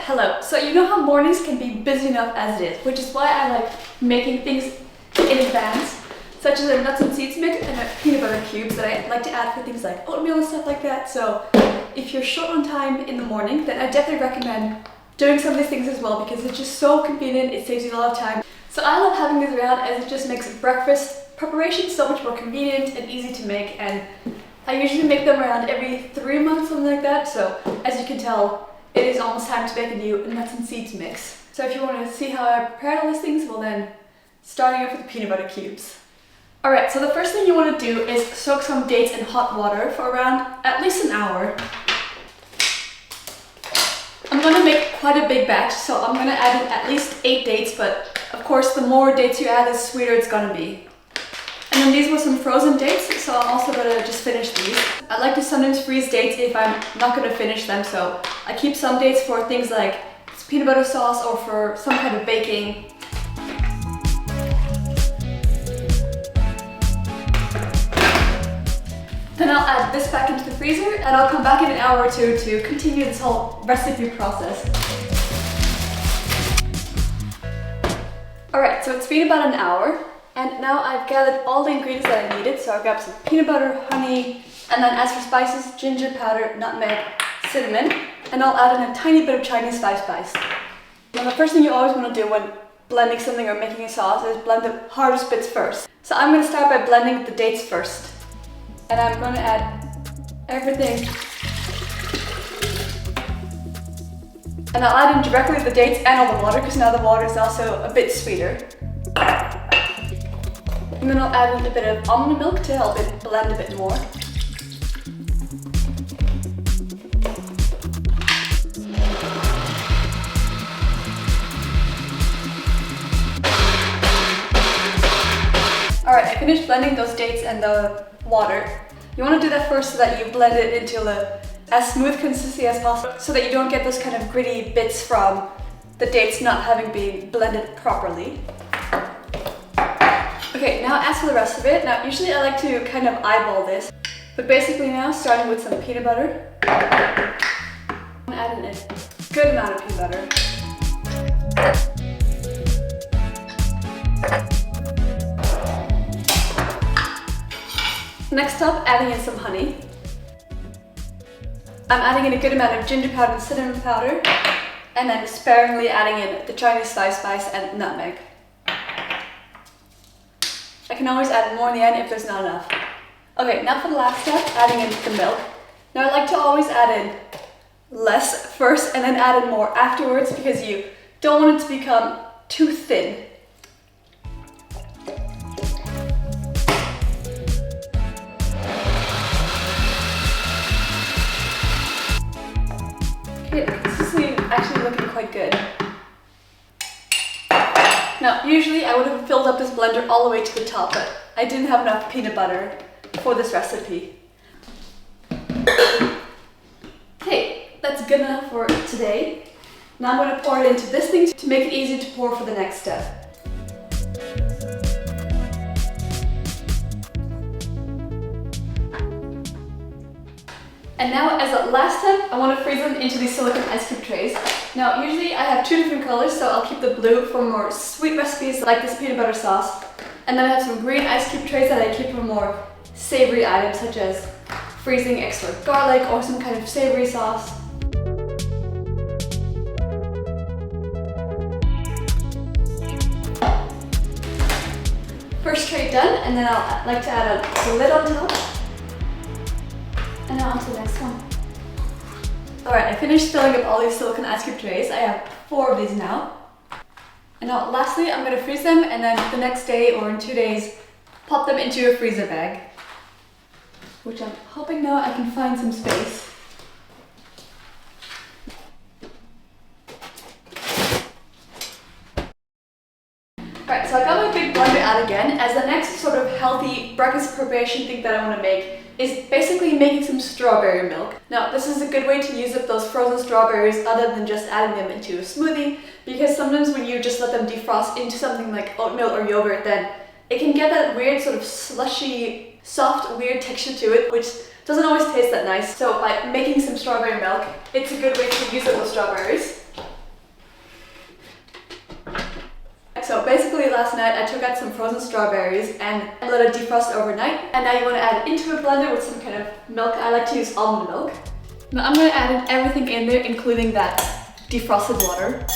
Hello. So you know how mornings can be busy enough as it is, which is why I like making things in advance, such as a nuts and seeds mix and a peanut butter cubes that I like to add for things like oatmeal and stuff like that. So if you're short on time in the morning, then I definitely recommend doing some of these things as well because it's just so convenient, it saves you a lot of time. So I love having these around as it just makes breakfast preparation so much more convenient and easy to make, and I usually make them around every 3 months, something like that. So as you can tell, it is almost time to make a new nuts and seeds mix. So if you want to see how I prepared all these things, well then, starting off with the peanut butter cubes. Alright, so the first thing you want to do is soak some dates in hot water for around at least an hour. I'm going to make quite a big batch, so I'm going to add in at least 8 dates, but of course the more dates you add, the sweeter it's going to be. And then these were some frozen dates, so I'm also going to just finish these. I like to sometimes freeze dates if I'm not going to finish them, so I keep some dates for things like peanut butter sauce or for some kind of baking. Then I'll add this back into the freezer and I'll come back in an hour or two to continue this whole recipe process. Alright, so it's been about an hour. And now I've gathered all the ingredients that I needed, so I've got some peanut butter, honey, and then as for spices, ginger powder, nutmeg, cinnamon, and I'll add in a tiny bit of Chinese spice. Now the first thing you always want to do when blending something or making a sauce is blend the hardest bits first. So I'm going to start by blending the dates first. And I'm going to add everything. And I'll add in directly the dates and all the water, because now the water is also a bit sweeter. And then I'll add in a bit of almond milk to help it blend a bit more. Alright, I finished blending those dates and the water. You want to do that first so that you blend it into as smooth consistency as possible, so that you don't get those kind of gritty bits from the dates not having been blended properly. Okay, now as for the rest of it, now usually I like to kind of eyeball this, but basically now starting with some peanut butter. I'm adding a good amount of peanut butter. Next up, adding in some honey. I'm adding in a good amount of ginger powder and cinnamon powder, and then sparingly adding in the Chinese spice and nutmeg. I can always add more in the end if there's not enough. Okay, now for the last step, adding in the milk. Now I like to always add in less first and then add in more afterwards because you don't want it to become too thin. Okay, this is actually looking quite good. Now, usually I would have filled up this blender all the way to the top, but I didn't have enough peanut butter for this recipe. Okay, that's good enough for today. Now I'm going to pour it into this thing to make it easier to pour for the next step. And now, as a last step, I want to freeze them into these silicone ice cube trays. Now, usually I have 2 different colors, so I'll keep the blue for more sweet recipes like this peanut butter sauce. And then I have some green ice cube trays that I keep for more savory items, such as freezing extra garlic or some kind of savory sauce. First tray done, and then I'll like to add a lid on top. And now on to the next one. Alright, I finished filling up all these silicone ice cube trays. I have 4 of these now. And now lastly, I'm going to freeze them, and then the next day or in 2 days, pop them into a freezer bag. Which I'm hoping now I can find some space. Alright, so I got my big blender out again, as the next sort of healthy breakfast preparation thing that I want to make is basically making some strawberry milk. Now, this is a good way to use up those frozen strawberries other than just adding them into a smoothie, because sometimes when you just let them defrost into something like oatmeal or yogurt, then it can get that weird sort of slushy, soft, weird texture to it, which doesn't always taste that nice. So by making some strawberry milk, it's a good way to use up those strawberries. last night, I took out some frozen strawberries and let it defrost overnight. And now you want to add it into a blender with some kind of milk. I like to use almond milk. Now I'm going to add in everything in there, including that defrosted water.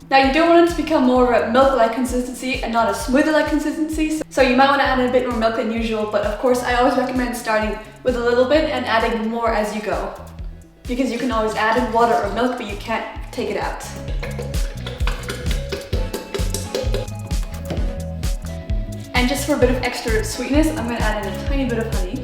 Now you don't want it to become more of a milk-like consistency and not a smoother-like consistency. So you might want to add in a bit more milk than usual, but of course I always recommend starting with a little bit and adding more as you go. Because you can always add in water or milk, but you can't take it out. And just for a bit of extra sweetness, I'm going to add in a tiny bit of honey.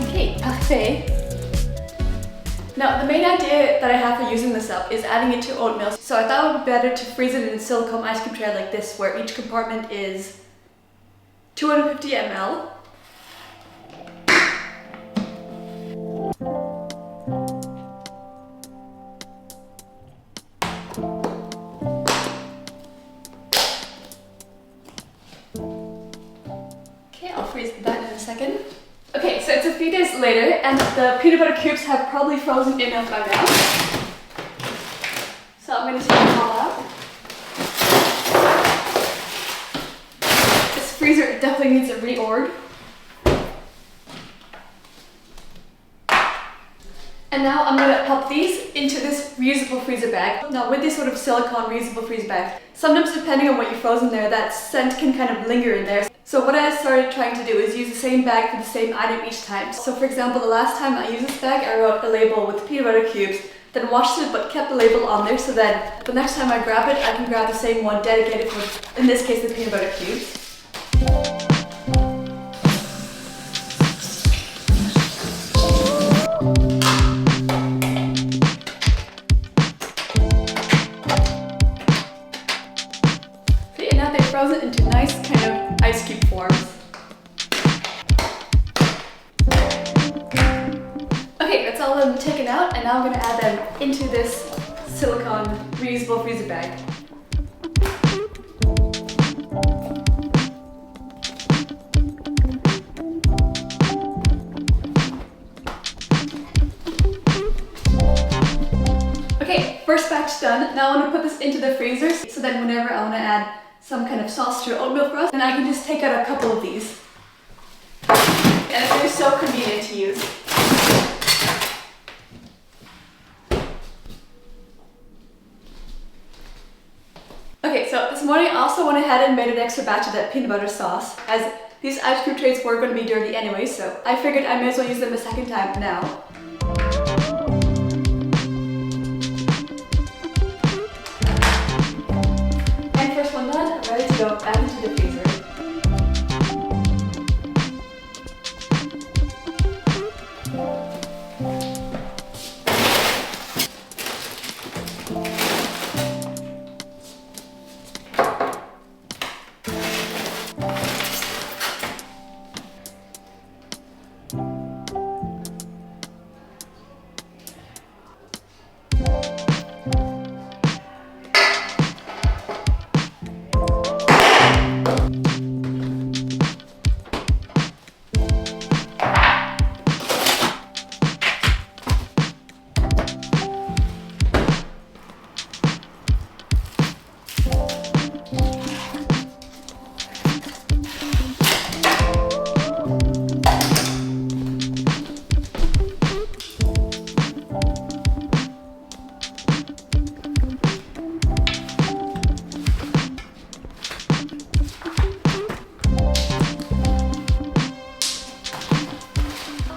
Okay, parfait. Now, the main idea that I have for using this up is adding it to oatmeal. So I thought it would be better to freeze it in a silicone ice cream tray like this, where each compartment is 250 ml. Okay, I'll freeze that in a second. Okay, so it's a few days later and the peanut butter cubes have probably frozen enough by now. So I'm going to take them all out. This freezer definitely needs a reorg. And now I'm going to pop these into this reusable freezer bag. Now with this sort of silicone reusable freezer bag, sometimes depending on what you froze in there, that scent can kind of linger in there. So what I started trying to do is use the same bag for the same item each time. So for example, the last time I used this bag, I wrote a label with peanut butter cubes, then washed it but kept the label on there so that the next time I grab it, I can grab the same one dedicated for, in this case, the peanut butter cubes. Frozen into nice kind of ice cube forms. Okay, that's all of them taken out, and now I'm going to add them into this silicone reusable freezer bag. Okay, first batch done. Now I want to put this into the freezer so that whenever I want to add some kind of sauce to oatmeal for us, and I can just take out a couple of these. And they're so convenient to use. Okay, so this morning I also went ahead and made an extra batch of that peanut butter sauce, as these ice cream trays were going to be dirty anyway, so I figured I may as well use them a second time now. Ready to go back into the freezer.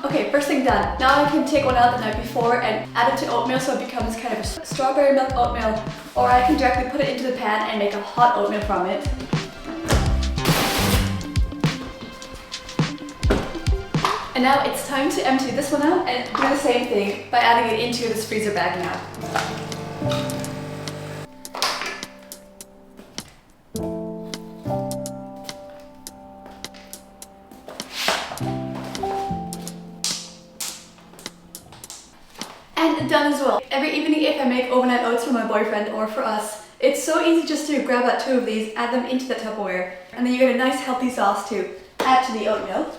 Okay, first thing done. Now I can take one out the night before and add it to oatmeal so it becomes kind of a strawberry milk oatmeal, or I can directly put it into the pan and make a hot oatmeal from it. And now it's time to empty this one out and do the same thing by adding it into this freezer bag now. And done as well. Every evening if I make overnight oats for my boyfriend or for us, it's so easy just to grab out 2 of these, add them into the Tupperware, And then you get a nice healthy sauce to add to the oatmeal.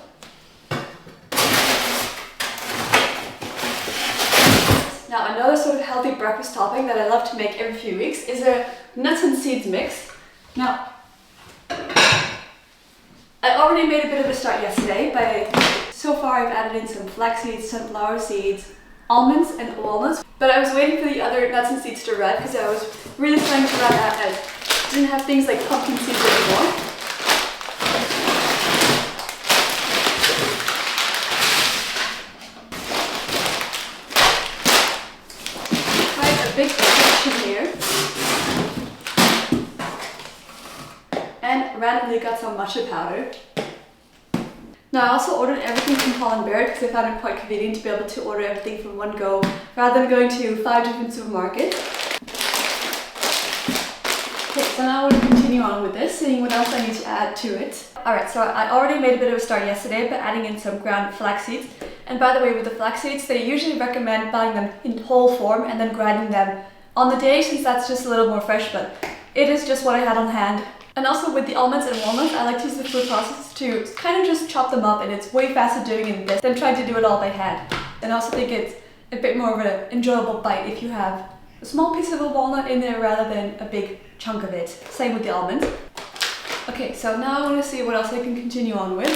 Now another sort of healthy breakfast topping that I love to make every few weeks is a nuts and seeds mix. Now, I already made a bit of a start yesterday, but so far I've added in some flax seeds, sunflower seeds, almonds and walnuts. But I was waiting for the other nuts and seeds to red because I was really trying to run out and didn't have things like pumpkin seeds anymore. Big section here, and randomly got some matcha powder. Now I also ordered everything from Holland Barrett because I found it quite convenient to be able to order everything from one go rather than going to 5 different supermarkets. Okay, so now I want to continue on with this, seeing what else I need to add to it. Alright, so I already made a bit of a start yesterday by adding in some ground flax seeds. And by the way, with the flax seeds, they usually recommend buying them in whole form and then grinding them on the day, since that's just a little more fresh, but it is just what I had on hand. And also with the almonds and walnuts, I like to use the food processor to kind of just chop them up, and it's way faster doing it this than trying to do it all by hand. And I also think it's a bit more of an enjoyable bite if you have a small piece of a walnut in there rather than a big chunk of it. Same with the almonds. Okay, so now I want to see what else I can continue on with.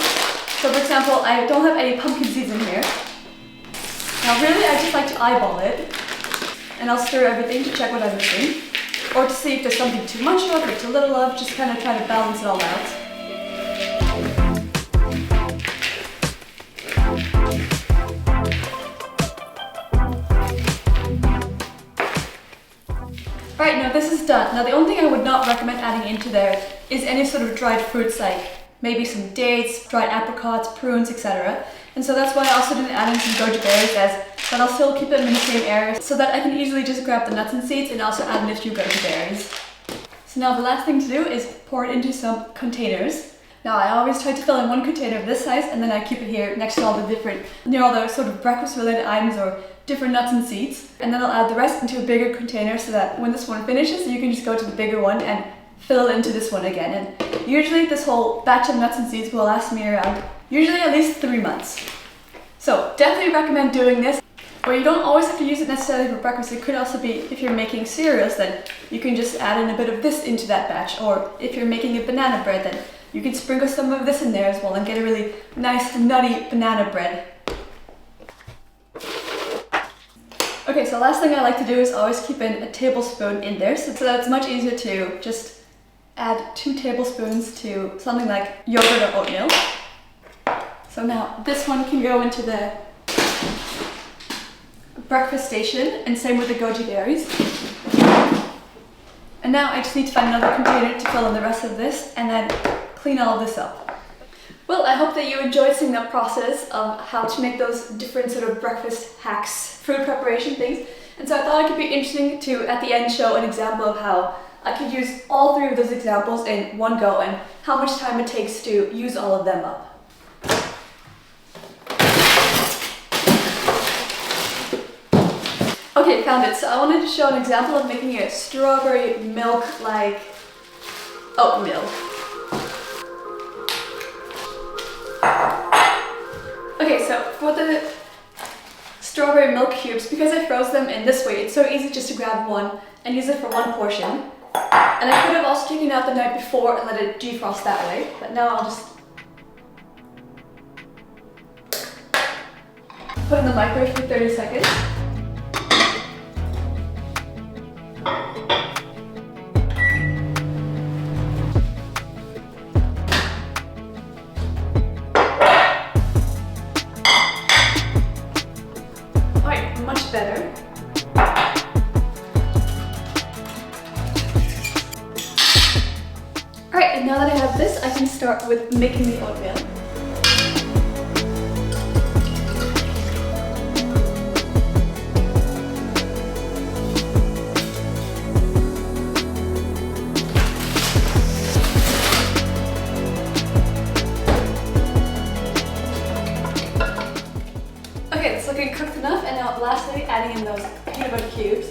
So for example, I don't have any pumpkin seeds in here. Now really, I just like to eyeball it, and I'll stir everything to check what I'm missing, or to see if there's something too much of or too little of, just kind of try to balance it all out. Alright, now this is done. Now the only thing I would not recommend adding into there is any sort of dried fruits, like maybe some dates, dried apricots, prunes, etc. And so that's why I also didn't add in some goji berries, but I'll still keep them in the same area so that I can easily just grab the nuts and seeds and also add in a few goji berries. So now the last thing to do is pour it into some containers. Now I always try to fill in one container of this size, and then I keep it here next to all the different, near all the sort of breakfast related items or different nuts and seeds. And then I'll add the rest into a bigger container so that when this one finishes, you can just go to the bigger one and fill into this one again. And usually this whole batch of nuts and seeds will last me around, usually at least 3 months. So definitely recommend doing this. Or you don't always have to use it necessarily for breakfast. It could also be if you're making cereals, then you can just add in a bit of this into that batch. Or if you're making a banana bread, then you can sprinkle some of this in there as well and get a really nice nutty banana bread. Okay, so last thing I like to do is always keep in a tablespoon in there, so that it's much easier to just add 2 tablespoons to something like yogurt or oatmeal. So now this one can go into the breakfast station, and same with the goji berries. And now I just need to find another container to fill in the rest of this and then clean all of this up. Well, I hope that you enjoyed seeing that process of how to make those different sort of breakfast hacks, food preparation things. And so I thought it could be interesting to, at the end, show an example of how I could use all 3 of those examples in one go and how much time it takes to use all of them up. Okay, found it. So I wanted to show an example of making a strawberry milk-like oatmeal. Okay, so for the strawberry milk cubes, because I froze them in this way, it's so easy just to grab one and use it for one portion. And I could have also taken it out the night before and let it defrost that way, but now I'll just put it in the microwave for 30 seconds. Much better. Alright, and now that I have this, I can start with making the oatmeal. Okay, it's looking cooked enough, and now lastly adding in those peanut butter cubes.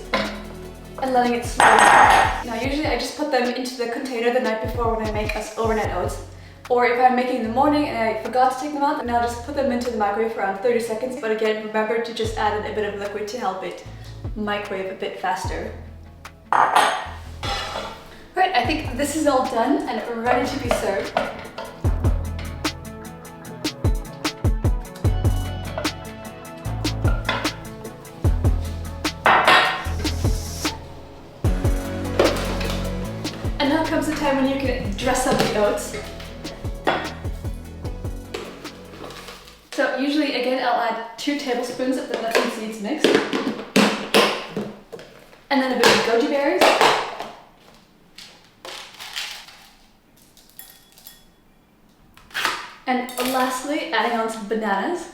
and letting it slowly cook. Now usually I just put them into the container the night before when I make us overnight oats. Or if I'm making in the morning and I forgot to take them out, then I'll just put them into the microwave for around 30 seconds. But again, remember to just add in a bit of liquid to help it microwave a bit faster. Right, I think this is all done and ready to be served. And now comes the time when you can dress up the oats. So usually, again, I'll add 2 tablespoons of the nuts and seeds mix. And then a bit of goji berries. And lastly, adding on some bananas.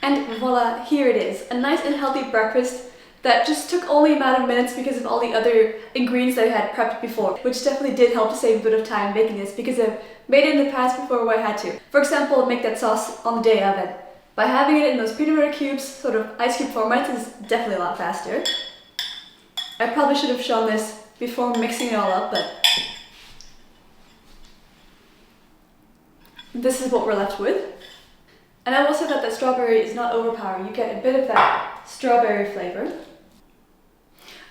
And voila, here it is. A nice and healthy breakfast that just took only a matter of minutes because of all the other ingredients that I had prepped before, which definitely did help to save a bit of time making this because I've made it in the past before where I had to. For example, make that sauce on the day of it. By having it in those peanut butter cubes, sort of ice cube formats, is definitely a lot faster. I probably should have shown this before mixing it all up, but this is what we're left with. And I will say that the strawberry is not overpowering. You get a bit of that strawberry flavor.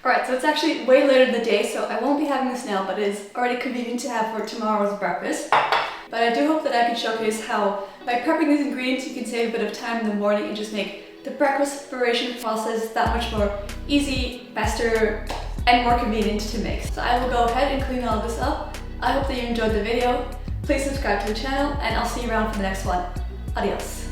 Alright, so it's actually way later in the day, so I won't be having this now, but it is already convenient to have for tomorrow's breakfast. But I do hope that I can showcase how by prepping these ingredients you can save a bit of time in the morning and just make the breakfast preparation process that much more easy, faster, and more convenient to make. So I will go ahead and clean all this up. I hope that you enjoyed the video. Please subscribe to the channel, and I'll see you around for the next one. Adios.